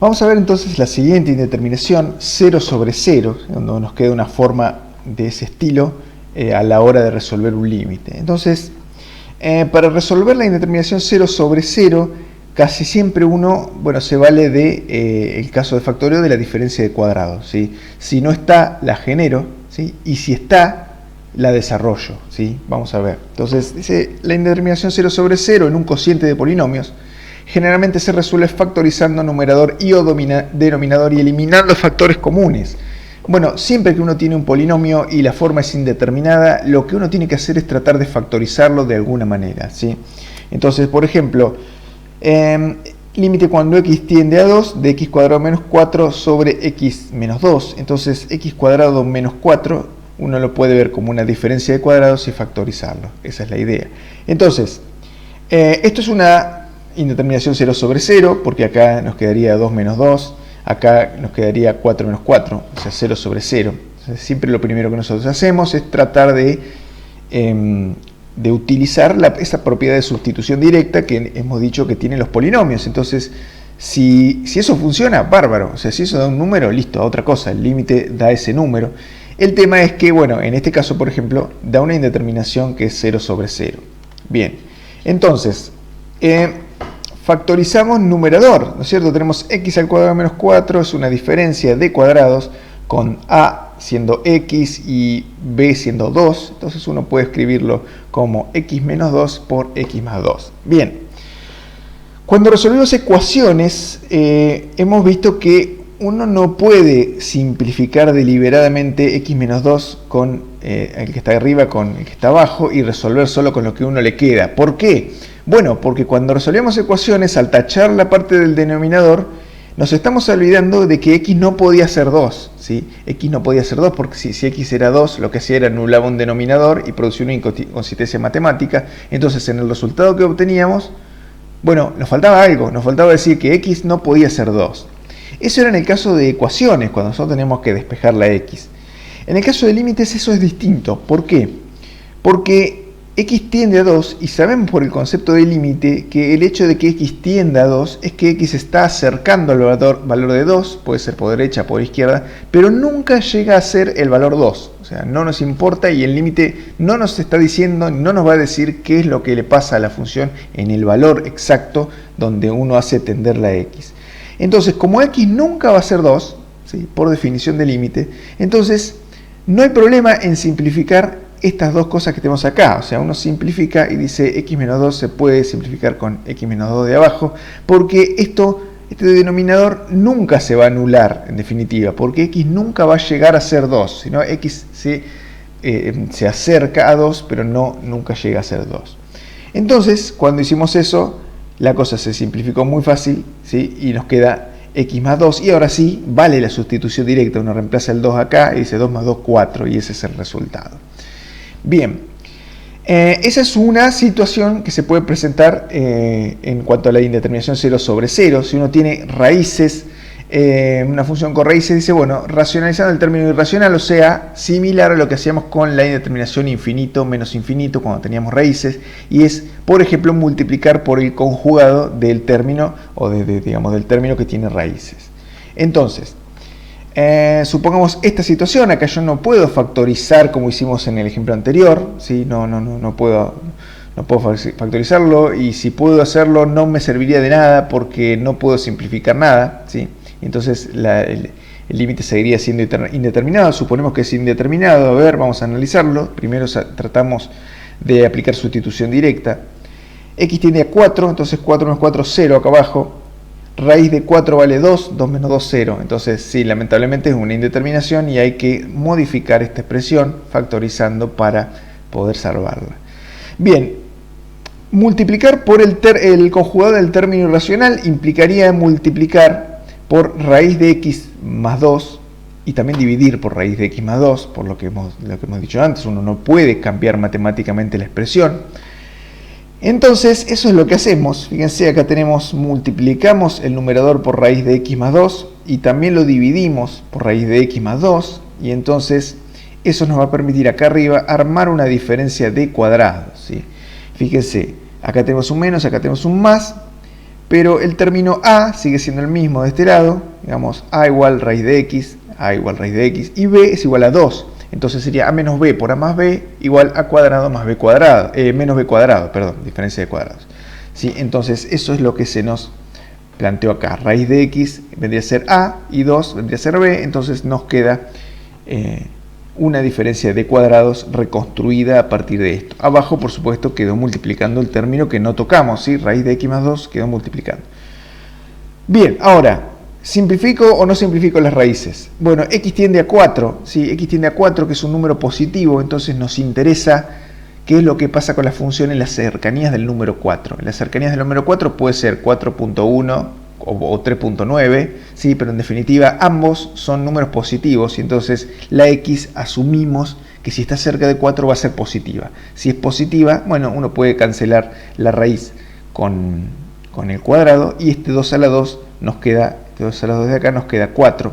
Vamos a ver entonces la siguiente indeterminación, 0 sobre 0, donde nos queda una forma de ese estilo a la hora de resolver un límite. Entonces, para resolver la indeterminación 0 sobre 0, casi siempre uno, se vale de el caso de factoreo de la diferencia de cuadrados, ¿sí? Si no está, la genero, ¿sí? Y si está, la desarrollo, ¿sí? Vamos a ver. Entonces, dice la indeterminación 0 sobre 0 en un cociente de polinomios. Generalmente se resuelve factorizando numerador y o denominador y eliminando factores comunes. Bueno, siempre que uno tiene un polinomio y la forma es indeterminada, lo que uno tiene que hacer es tratar de factorizarlo de alguna manera, ¿sí? Entonces, por ejemplo, límite cuando x tiende a 2 de x cuadrado menos 4 sobre x menos 2. Entonces, x cuadrado menos 4, uno lo puede ver como una diferencia de cuadrados y factorizarlo. Esa es la idea. Entonces, esto es una indeterminación 0 sobre 0, porque acá nos quedaría 2 menos 2, acá nos quedaría 4 menos 4, o sea, 0 sobre 0. Entonces, siempre lo primero que nosotros hacemos es tratar de utilizar esa propiedad de sustitución directa que hemos dicho que tienen los polinomios. Entonces, si eso funciona, bárbaro. O sea, si eso da un número, listo, a otra cosa. El límite da ese número. El tema es que, en este caso, por ejemplo, da una indeterminación que es 0 sobre 0. Bien, entonces, factorizamos numerador, ¿no es cierto? Tenemos x al cuadrado menos 4, es una diferencia de cuadrados con a siendo x y b siendo 2. Entonces uno puede escribirlo como x menos 2 por x más 2. Bien, cuando resolvemos ecuaciones, hemos visto que uno no puede simplificar deliberadamente x menos 2 con el que está arriba con el que está abajo y resolver solo con lo que uno le queda. ¿Por qué? Bueno, porque cuando resolvemos ecuaciones, al tachar la parte del denominador, nos estamos olvidando de que x no podía ser 2, ¿sí? X no podía ser 2 porque si x era 2, lo que hacía era anulaba un denominador y producía una inconsistencia matemática. Entonces, en el resultado que obteníamos, nos faltaba algo, nos faltaba decir que x no podía ser 2. Eso era en el caso de ecuaciones, cuando nosotros teníamos que despejar la x. En el caso de límites eso es distinto. ¿Por qué? Porque x tiende a 2 y sabemos por el concepto de límite que el hecho de que x tienda a 2 es que x está acercando al valor de 2, puede ser por derecha o por izquierda, pero nunca llega a ser el valor 2. O sea, no nos importa y el límite no nos está diciendo, no nos va a decir qué es lo que le pasa a la función en el valor exacto donde uno hace tender la x. Entonces, como x nunca va a ser 2, ¿sí? Por definición de límite, entonces no hay problema en simplificar estas dos cosas que tenemos acá. O sea, uno simplifica y dice x menos 2 se puede simplificar con x menos 2 de abajo, porque este denominador nunca se va a anular, en definitiva, porque x nunca va a llegar a ser 2, sino x se acerca a 2, pero nunca llega a ser 2. Entonces, cuando hicimos eso, la cosa se simplificó muy fácil, ¿sí? Y nos queda x más 2, y ahora sí, vale la sustitución directa. Uno reemplaza el 2 acá y dice 2 más 2, 4, y ese es el resultado. Bien, esa es una situación que se puede presentar en cuanto a la indeterminación 0 sobre 0. Si uno tiene raíces, una función con raíces, dice, racionalizando el término irracional, o sea, similar a lo que hacíamos con la indeterminación infinito menos infinito cuando teníamos raíces, y es, por ejemplo, multiplicar por el conjugado del término, o del término que tiene raíces. Entonces, supongamos esta situación. Acá yo no puedo factorizar como hicimos en el ejemplo anterior, ¿sí? No puedo factorizarlo, y si puedo hacerlo no me serviría de nada porque no puedo simplificar nada, ¿sí? Entonces el límite seguiría siendo indeterminado. Suponemos que es indeterminado. A ver, vamos a analizarlo. Primero tratamos de aplicar sustitución directa. X tiende a 4, entonces 4 menos 4, 0 acá abajo. Raíz de 4 vale 2, 2 menos 2, 0. Entonces, sí, lamentablemente es una indeterminación y hay que modificar esta expresión factorizando para poder salvarla. Bien, multiplicar por el conjugado del término irracional implicaría multiplicar por raíz de x más 2 y también dividir por raíz de x más 2, por lo que hemos dicho antes. Uno no puede cambiar matemáticamente la expresión. Entonces, eso es lo que hacemos. Fíjense, acá multiplicamos el numerador por raíz de x más 2 y también lo dividimos por raíz de x más 2, y entonces eso nos va a permitir acá arriba armar una diferencia de cuadrados, ¿sí? Fíjense, acá tenemos un menos, acá tenemos un más, pero el término a sigue siendo el mismo de este lado, digamos a igual raíz de x, a igual raíz de x, y b es igual a 2. Entonces sería a menos b por a más b igual a cuadrado más b cuadrado, menos b cuadrado, perdón, diferencia de cuadrados. ¿Sí? Entonces eso es lo que se nos planteó acá. Raíz de x vendría a ser a y 2 vendría a ser b, entonces nos queda una diferencia de cuadrados reconstruida a partir de esto. Abajo, por supuesto, quedó multiplicando el término que no tocamos, ¿sí? Raíz de x más 2 quedó multiplicando. Bien, ahora, ¿simplifico o no simplifico las raíces? Bueno, x tiende a 4, ¿sí? X tiende a 4, que es un número positivo, entonces nos interesa qué es lo que pasa con la función en las cercanías del número 4. En las cercanías del número 4 puede ser 4.1 o 3.9, ¿sí? Pero en definitiva ambos son números positivos y entonces la x asumimos que si está cerca de 4 va a ser positiva. Si es positiva, bueno, uno puede cancelar la raíz con el cuadrado y este 2 a la 2 nos queda, este 2 a la 2 de acá nos queda 4,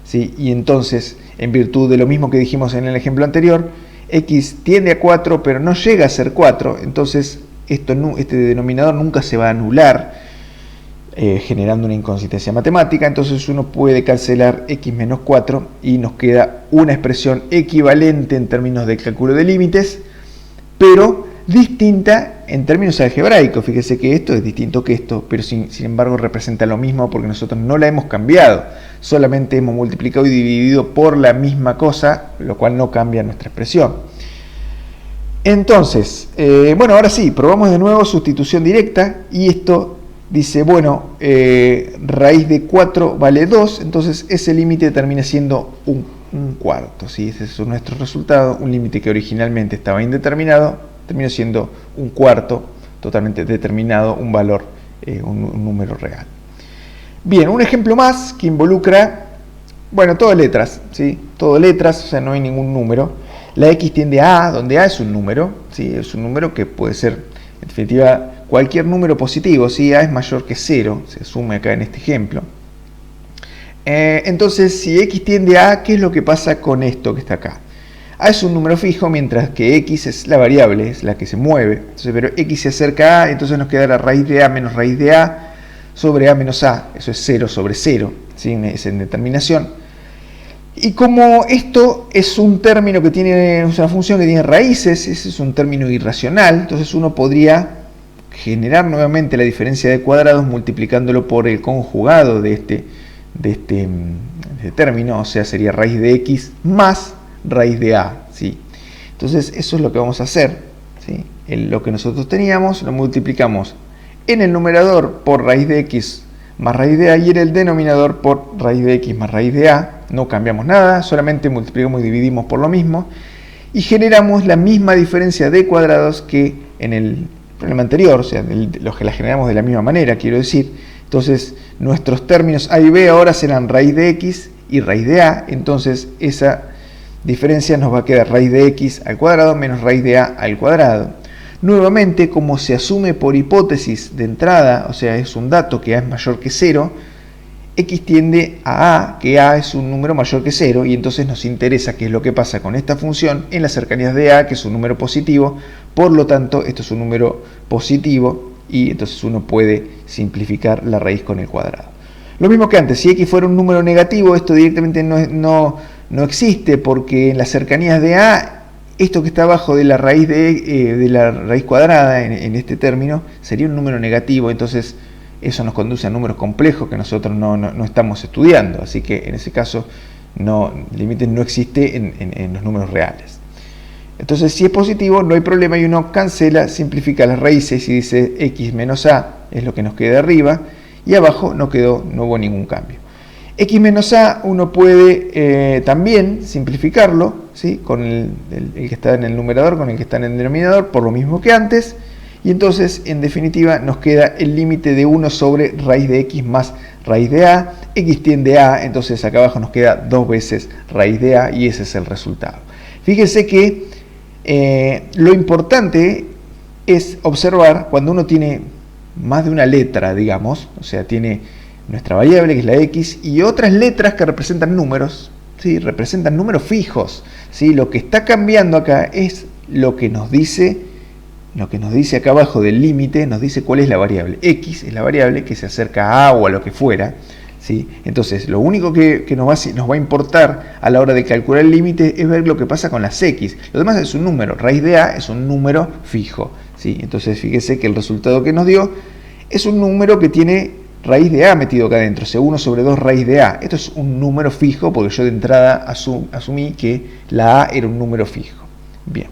¿sí? Y entonces, en virtud de lo mismo que dijimos en el ejemplo anterior, x tiende a 4 pero no llega a ser 4, entonces este denominador nunca se va a anular, generando una inconsistencia matemática. Entonces uno puede cancelar x menos 4 y nos queda una expresión equivalente en términos de cálculo de límites, pero distinta en términos algebraicos. Fíjese que esto es distinto que esto, pero sin embargo representa lo mismo porque nosotros no la hemos cambiado, solamente hemos multiplicado y dividido por la misma cosa, lo cual no cambia nuestra expresión. Entonces, bueno, ahora sí, probamos de nuevo sustitución directa y esto dice, bueno, raíz de 4 vale 2, entonces ese límite termina siendo un cuarto, ¿sí? Ese es nuestro resultado, un límite que originalmente estaba indeterminado, terminó siendo un cuarto, totalmente determinado, un valor, un número real. Bien, un ejemplo más que involucra, bueno, todo letras, ¿sí? Todo letras, o sea, no hay ningún número. La x tiende a, donde a es un número, ¿sí? Es un número que puede ser, en definitiva, cualquier número positivo, si a es mayor que 0, se asume acá en este ejemplo. Entonces, si x tiende a, ¿qué es lo que pasa con esto que está acá? A es un número fijo, mientras que x es la variable, es la que se mueve. Entonces, pero x se acerca a A, entonces nos queda la raíz de a menos raíz de a sobre a menos a. Eso es 0 sobre 0, ¿sí? Es en determinación. Y como esto es un término que tiene, es una función que tiene raíces, ese es un término irracional, entonces uno podría generar nuevamente la diferencia de cuadrados multiplicándolo por el conjugado de este término, o sea, sería raíz de x más raíz de a, ¿sí? Entonces eso es lo que vamos a hacer, ¿sí? Lo que nosotros teníamos lo multiplicamos en el numerador por raíz de x más raíz de a y en el denominador por raíz de x más raíz de a. No cambiamos nada, solamente multiplicamos y dividimos por lo mismo y generamos la misma diferencia de cuadrados que en el problema anterior, o sea, los que la generamos de la misma manera, quiero decir. Entonces nuestros términos a y b ahora serán raíz de x y raíz de a, entonces esa diferencia nos va a quedar raíz de x al cuadrado menos raíz de a al cuadrado. Nuevamente, como se asume por hipótesis de entrada, o sea, es un dato que a es mayor que 0, x tiende a a, que a es un número mayor que 0, y entonces nos interesa qué es lo que pasa con esta función en las cercanías de a, que es un número positivo. Por lo tanto, esto es un número positivo, y entonces uno puede simplificar la raíz con el cuadrado. Lo mismo que antes, si x fuera un número negativo, esto directamente no existe, porque en las cercanías de a, esto que está abajo de la raíz de la raíz cuadrada en este término sería un número negativo, entonces eso nos conduce a números complejos que nosotros no estamos estudiando, así que en ese caso el límite no existe en los números reales. Entonces, si es positivo no hay problema y uno cancela, simplifica las raíces y dice x menos a es lo que nos queda arriba y abajo no hubo ningún cambio. X menos a uno puede también simplificarlo, ¿sí? Con el que está en el numerador con el que está en el denominador, por lo mismo que antes, y entonces en definitiva nos queda el límite de 1 sobre raíz de x más raíz de a, x tiende a, entonces acá abajo nos queda 2 veces raíz de a y ese es el resultado. Fíjense que lo importante es observar cuando uno tiene más de una letra, digamos, o sea, tiene nuestra variable que es la x y otras letras que representan números, ¿sí? Representan números fijos, ¿sí? Lo que está cambiando acá es lo que nos dice lo que nos dice acá abajo del límite, nos dice cuál es la variable. X es la variable que se acerca a o a lo que fuera, ¿sí? Entonces, lo único que nos va a importar a la hora de calcular el límite es ver lo que pasa con las X. Lo demás es un número. Raíz de A es un número fijo, ¿sí? Entonces, fíjese que el resultado que nos dio es un número que tiene raíz de A metido acá adentro, 1 sobre 2 raíz de A. Esto es un número fijo porque yo de entrada asumí que la A era un número fijo. Bien.